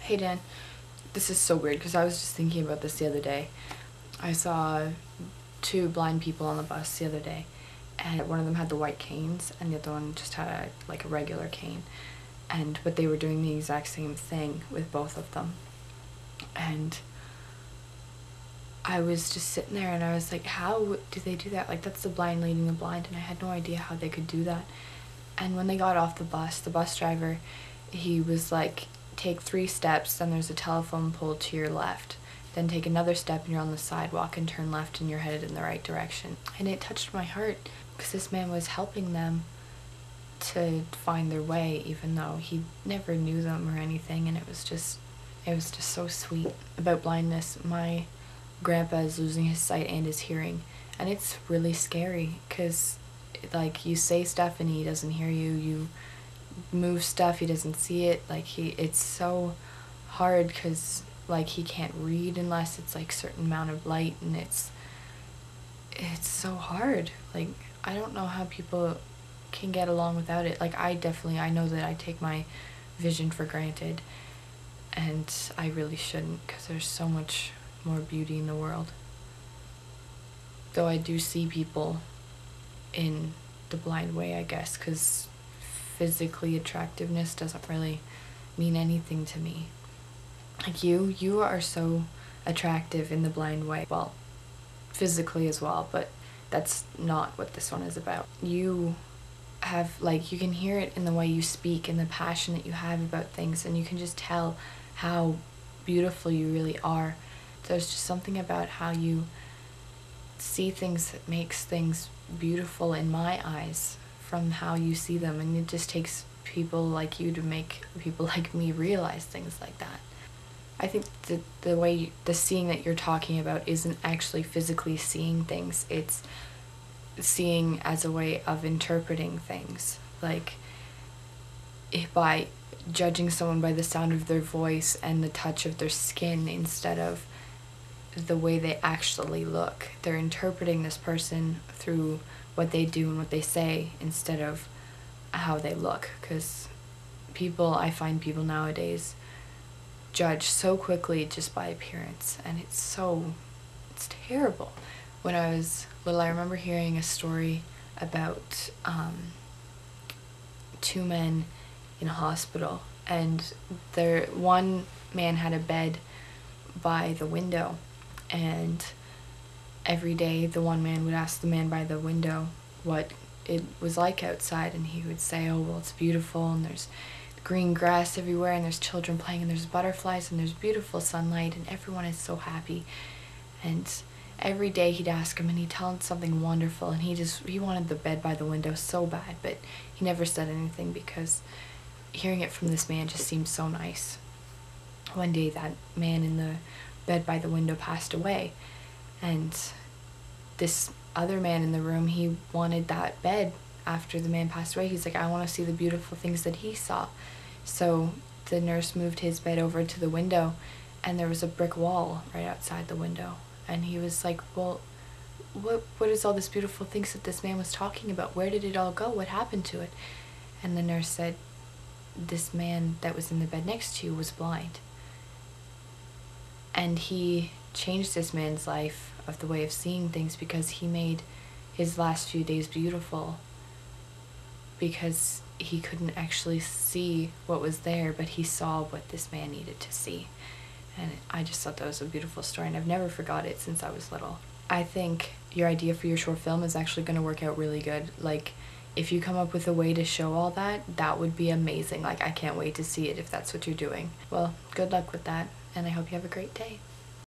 Hey Dan, this is so weird because I was just thinking about this the other day. I saw two blind people on the bus the other day, and one of them had the white canes and the other one just had like a regular cane, but they were doing the exact same thing with both of them. And I was just sitting there and I was like, how do they do that? Like, that's the blind leading the blind, and I had no idea how they could do that. And when they got off the bus driver, he was like, take 3 steps, then there's a telephone pole to your left. Then take another step and you're on the sidewalk, and turn left and you're headed in the right direction. And it touched my heart because this man was helping them to find their way, even though he never knew them or anything. And it was just so sweet. About blindness, my grandpa is losing his sight and his hearing, and it's really scary because like you say stuff and he doesn't hear you, you move stuff, he doesn't see it, like it's so hard because like he can't read unless it's like certain amount of light, and it's so hard. Like, I don't know how people can get along without it. Like, I know that I take my vision for granted, and I really shouldn't, because there's so much more beauty in the world. Though I do see people in the blind way, I guess, because physically attractiveness doesn't really mean anything to me. Like, you are so attractive in the blind way. Well, physically as well, but that's not what this one is about. You have, like, you can hear it in the way you speak and the passion that you have about things, and you can just tell how beautiful you really are. There's just something about how you see things that makes things beautiful in my eyes from how you see them, and it just takes people like you to make people like me realize things like that. I think the seeing that you're talking about isn't actually physically seeing things, it's seeing as a way of interpreting things, like by judging someone by the sound of their voice and the touch of their skin instead of the way they actually look. They're interpreting this person through what they do and what they say instead of how they look, because I find people nowadays judge so quickly just by appearance, and it's terrible. When I was little, I remember hearing a story about 2 men in a hospital, and one man had a bed by the window, and every day the one man would ask the man by the window what it was like outside, and he would say, oh, well, it's beautiful, and there's green grass everywhere, and there's children playing, and there's butterflies, and there's beautiful sunlight, and everyone is so happy. And every day he'd ask him, and he'd tell him something wonderful, and he wanted the bed by the window so bad, but he never said anything because hearing it from this man just seemed so nice. One day that man in the bed by the window passed away, and this other man in the room, he wanted that bed after the man passed away. He's like, I want to see the beautiful things that he saw. So the nurse moved his bed over to the window, and there was a brick wall right outside the window, and he was like, well, what is all this beautiful things that this man was talking about? Where did it all go? What happened to it? And the nurse said, this man that was in the bed next to you was blind. And he changed this man's life of the way of seeing things, because he made his last few days beautiful, because he couldn't actually see what was there, but he saw what this man needed to see. And I just thought that was a beautiful story, and I've never forgot it since I was little. I think your idea for your short film is actually going to work out really good. Like, if you come up with a way to show all that, that would be amazing. Like, I can't wait to see it if that's what you're doing. Well, good luck with that, and I hope you have a great day.